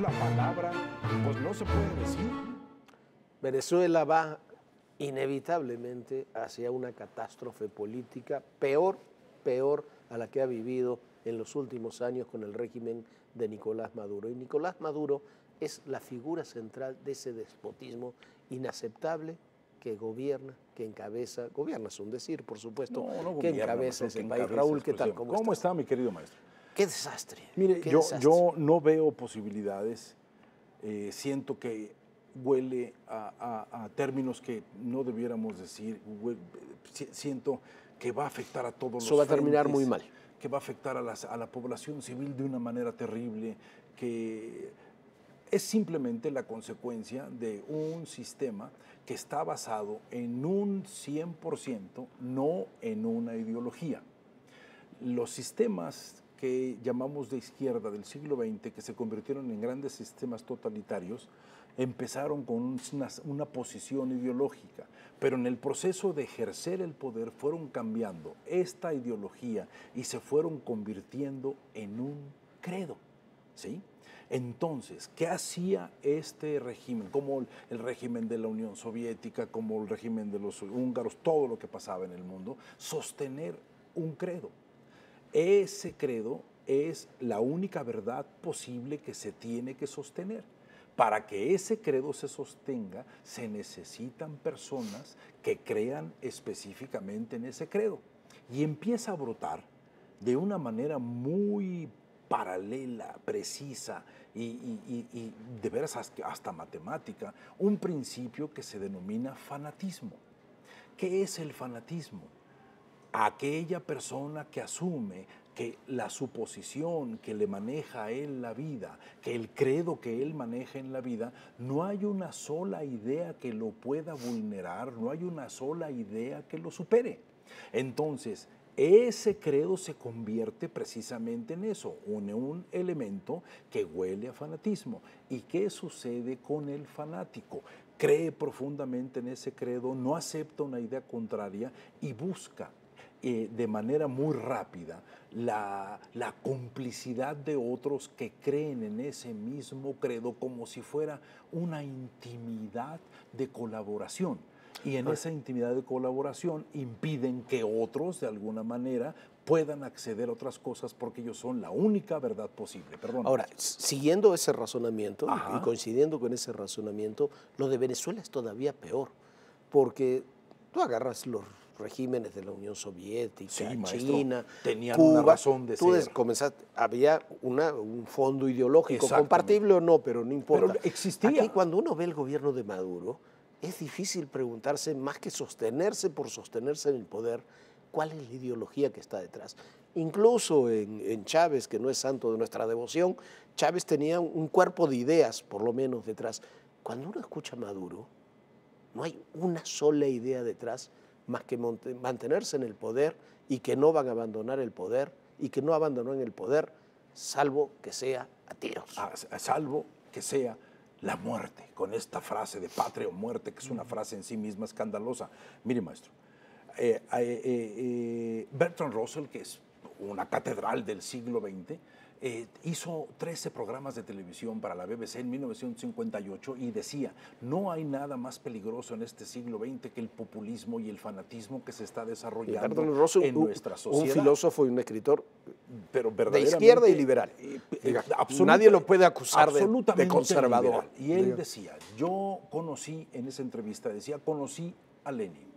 la palabra, pues no se puede decir. Venezuela va inevitablemente hacia una catástrofe política peor a la que ha vivido en los últimos años con el régimen de Nicolás Maduro. Y Nicolás Maduro es la figura central de ese despotismo inaceptable que gobierna, que encabeza, gobierna es un decir, por supuesto, que encabeza ese país. Raúl, ¿qué tal? ¿Cómo está, mi querido maestro? Qué desastre. Mire, qué yo desastre. no veo posibilidades, siento que huele a términos que no debiéramos decir, siento que va a afectar a todos los Eso va a terminar frentes, muy mal. que va a afectar a la población civil de una manera terrible, que es simplemente la consecuencia de un sistema que está basado en un 100%, no en una ideología. Los sistemas que llamamos de izquierda del siglo XX, que se convirtieron en grandes sistemas totalitarios, empezaron con una posición ideológica, pero en el proceso de ejercer el poder fueron cambiando esta ideología y se fueron convirtiendo en un credo, ¿sí? Entonces, ¿qué hacía este régimen? Como el régimen de la Unión Soviética, como el régimen de los húngaros, todo lo que pasaba en el mundo, sostener un credo. Ese credo es la única verdad posible que se tiene que sostener. Para que ese credo se sostenga, se necesitan personas que crean específicamente en ese credo. Y empieza a brotar de una manera muy paralela, precisa y de veras hasta matemática, un principio que se denomina fanatismo. ¿Qué es el fanatismo? Aquella persona que asume que la suposición que le maneja a él la vida, que el credo que él maneja en la vida, no hay una sola idea que lo pueda vulnerar, no hay una sola idea que lo supere. Entonces, ese credo se convierte precisamente en eso, un elemento que huele a fanatismo. ¿Y qué sucede con el fanático? Cree profundamente en ese credo, no acepta una idea contraria y busca de manera muy rápida la complicidad de otros que creen en ese mismo credo como si fuera una intimidad de colaboración. Y en esa intimidad de colaboración impiden que otros, de alguna manera, puedan acceder a otras cosas porque ellos son la única verdad posible. Perdón. Ahora, siguiendo ese razonamiento y Ajá. coincidiendo con ese razonamiento, lo de Venezuela es todavía peor, porque tú agarras los regímenes de la Unión Soviética, Sí, maestro, China, tenían Cuba, una razón de tú ser. comenzaste, había un fondo ideológico, Exactamente. compartible o no, pero no importa. Pero existía. Aquí cuando uno ve el gobierno de Maduro, es difícil preguntarse, más que sostenerse por sostenerse en el poder, cuál es la ideología que está detrás. Incluso en Chávez, que no es santo de nuestra devoción, Chávez tenía un cuerpo de ideas, por lo menos, detrás. Cuando uno escucha a Maduro, no hay una sola idea detrás más que mantenerse en el poder y que no van a abandonar el poder y que no abandonan el poder salvo que sea a tiros. Salvo que sea la muerte, con esta frase de patria o muerte, que es una frase en sí misma escandalosa. Mire, maestro, Bertrand Russell, que es una catedral del siglo XX, hizo 13 programas de televisión para la BBC en 1958 y decía, no hay nada más peligroso en este siglo XX que el populismo y el fanatismo que se está desarrollando Russell, en nuestra sociedad. Un filósofo y un escritor pero de izquierda y liberal. Nadie lo puede acusar de conservador. Liberal. Y él decía, yo conocí, en esa entrevista decía, conocí a Lenin.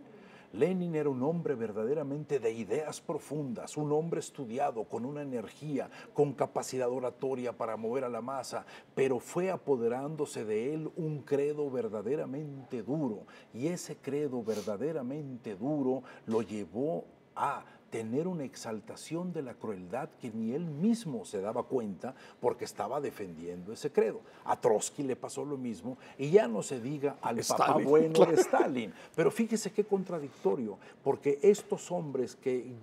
Lenin era un hombre verdaderamente de ideas profundas, un hombre estudiado, con una energía, con capacidad oratoria para mover a la masa, pero fue apoderándose de él un credo verdaderamente duro, y ese credo verdaderamente duro lo llevó a tener una exaltación de la crueldad que ni él mismo se daba cuenta porque estaba defendiendo ese credo. A Trotsky le pasó lo mismo y ya no se diga al papá bueno de Stalin. Pero fíjese qué contradictorio, porque estos hombres que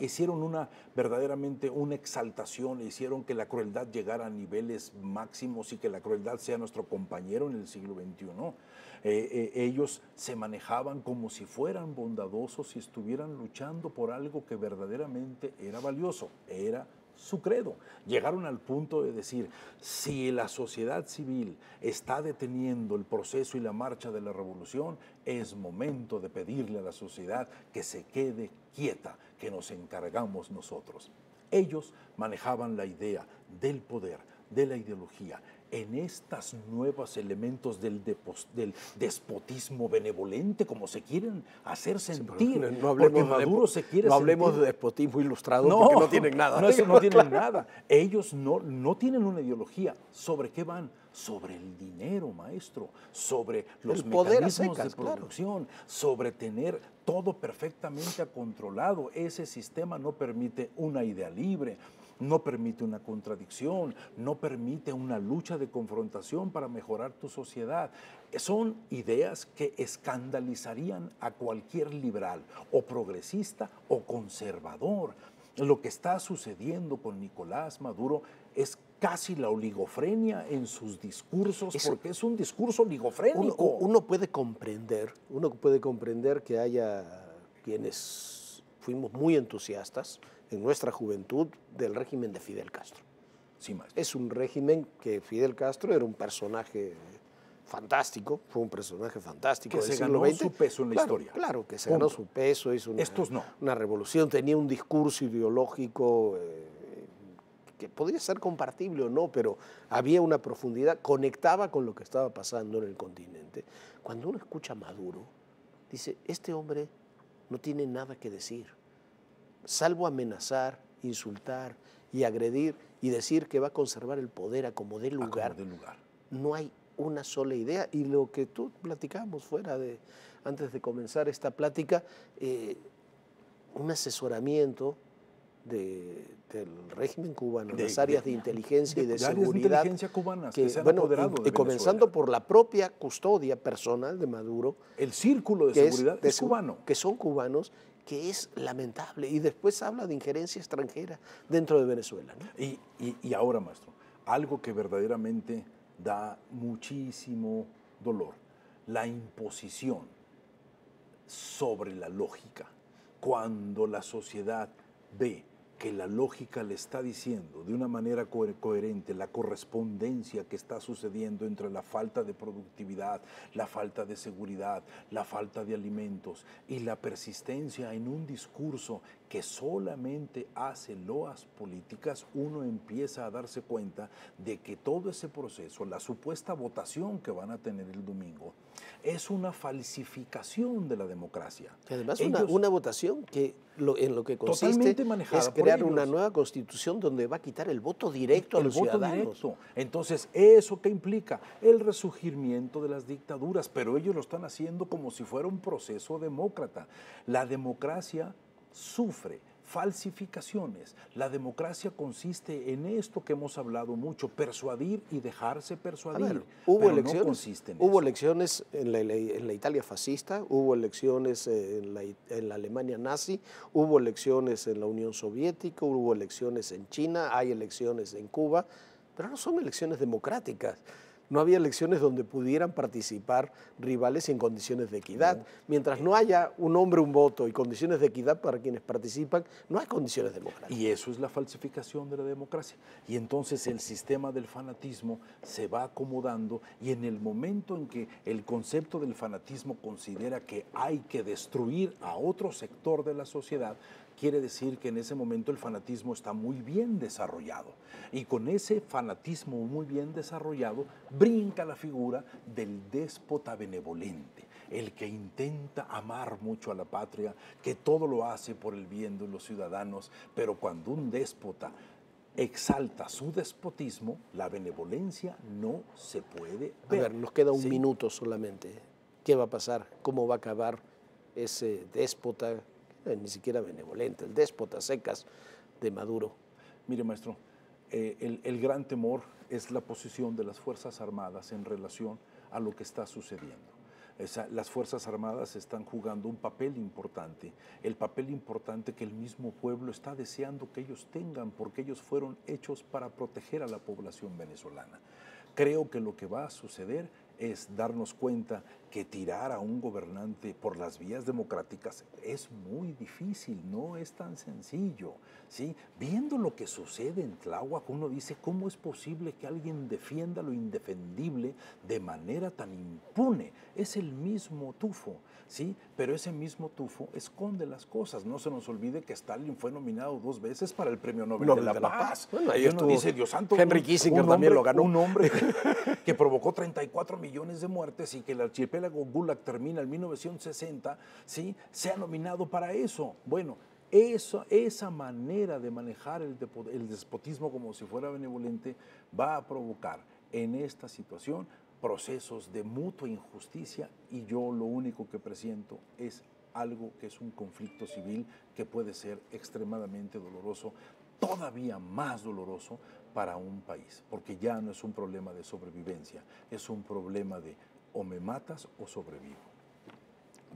hicieron verdaderamente una exaltación, hicieron que la crueldad llegara a niveles máximos y que la crueldad sea nuestro compañero en el siglo XXI, ellos se manejaban como si fueran bondadosos y estuvieran luchando por algo que verdaderamente era valioso, era su credo. Llegaron al punto de decir, si la sociedad civil está deteniendo el proceso y la marcha de la revolución, es momento de pedirle a la sociedad que se quede quieta, que nos encargamos nosotros. Ellos manejaban la idea del poder, de la ideología, en estos nuevos elementos del despotismo benevolente, como se quieren hacer sentir. Sí, no hablemos, Maduro se quiere no hablemos sentir, de despotismo ilustrado, porque no tienen nada. No tienen nada. Ellos no tienen una ideología. ¿Sobre qué van? Sobre el dinero, maestro, sobre los el poder mecanismos a secas, de producción, sobre tener todo perfectamente controlado. Ese sistema no permite una idea libre, no permite una contradicción, no permite una lucha de confrontación para mejorar tu sociedad. Son ideas que escandalizarían a cualquier liberal, o progresista o conservador. Lo que está sucediendo con Nicolás Maduro es casi la oligofrenia en sus discursos, porque es un discurso oligofrénico. Uno puede comprender que haya quienes fuimos muy entusiastas en nuestra juventud del régimen de Fidel Castro. Sí, maestro. Es un régimen que Fidel Castro era un personaje fantástico, fue un personaje fantástico. Que se ganó su peso en la historia. Claro, que se ganó su peso, hizo una revolución, tenía un discurso ideológico que podría ser compartible o no, pero había una profundidad, conectaba con lo que estaba pasando en el continente. Cuando uno escucha a Maduro, dice, este hombre no tiene nada que decir, salvo amenazar, insultar y agredir y decir que va a conservar el poder a como dé lugar. No hay una sola idea. Y lo que tú platicamos antes de comenzar esta plática, un asesoramiento del régimen cubano, las áreas de inteligencia y de seguridad. Áreas de inteligencia cubanas que se han apoderado de comenzando por la propia custodia personal de Maduro. El círculo de seguridad es cubano. Que son cubanos, que es lamentable. Y después habla de injerencia extranjera dentro de Venezuela, ¿no? Y ahora, maestro, algo que verdaderamente da muchísimo dolor, la imposición sobre la lógica. Cuando la sociedad ve que la lógica le está diciendo de una manera coherente la correspondencia que está sucediendo entre la falta de productividad, la falta de seguridad, la falta de alimentos y la persistencia en un discurso que solamente hace loas políticas, uno empieza a darse cuenta de que todo ese proceso, la supuesta votación que van a tener el domingo, es una falsificación de la democracia. Además, una votación que en lo que consiste es crear una nueva constitución donde va a quitar el voto directo a los ciudadanos. Directo. Entonces, ¿eso qué implica? El resurgimiento de las dictaduras, pero ellos lo están haciendo como si fuera un proceso demócrata. La democracia sufre falsificaciones. La democracia consiste en esto que hemos hablado mucho, persuadir y dejarse persuadir. Hubo elecciones en la Italia fascista, hubo elecciones en la Alemania nazi, hubo elecciones en la Unión Soviética, hubo elecciones en China, hay elecciones en Cuba, pero no son elecciones democráticas. No había elecciones donde pudieran participar rivales en condiciones de equidad. No. Mientras no haya un hombre, un voto y condiciones de equidad para quienes participan, no hay condiciones democráticas. Y eso es la falsificación de la democracia. Y entonces el sistema del fanatismo se va acomodando y en el momento en que el concepto del fanatismo considera que hay que destruir a otro sector de la sociedad, quiere decir que en ese momento el fanatismo está muy bien desarrollado. Y con ese fanatismo muy bien desarrollado, brinca la figura del déspota benevolente, el que intenta amar mucho a la patria, que todo lo hace por el bien de los ciudadanos, pero cuando un déspota exalta su despotismo, la benevolencia no se puede ver. A ver, nos queda un minuto solamente. ¿Qué va a pasar? ¿Cómo va a acabar ese déspota? Ni siquiera benevolente, el déspota secas de Maduro. Mire, maestro, el gran temor es la posición de las Fuerzas Armadas en relación a lo que está sucediendo. Las Fuerzas Armadas están jugando un papel importante, el papel importante que el mismo pueblo está deseando que ellos tengan, porque ellos fueron hechos para proteger a la población venezolana. Creo que lo que va a suceder es darnos cuenta que tirar a un gobernante por las vías democráticas es muy difícil, no es tan sencillo, ¿sí? Viendo lo que sucede en Tláhuac, uno dice, ¿cómo es posible que alguien defienda lo indefendible de manera tan impune? Es el mismo tufo, ¿sí? Pero ese mismo tufo esconde las cosas. No se nos olvide que Stalin fue nominado 2 veces para el Premio Nobel de la Paz. Bueno, ahí y uno estuvo dice, Dios santo, Henry Kissinger también lo ganó. Un hombre que provocó 34 millones de muertes y que el archipiélago Gulag termina en 1960, ¿sí? Se ha nominado para eso. Bueno, esa manera de manejar el despotismo como si fuera benevolente va a provocar en esta situación procesos de mutua injusticia, y yo lo único que presiento es algo que es un conflicto civil que puede ser extremadamente doloroso, todavía más doloroso para un país, porque ya no es un problema de sobrevivencia, es un problema de o me matas o sobrevivo.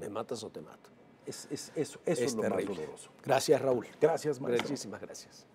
Me matas o te mato. Eso es lo terrible. más doloroso. Gracias, Raúl. Gracias, maestro. Muchísimas gracias.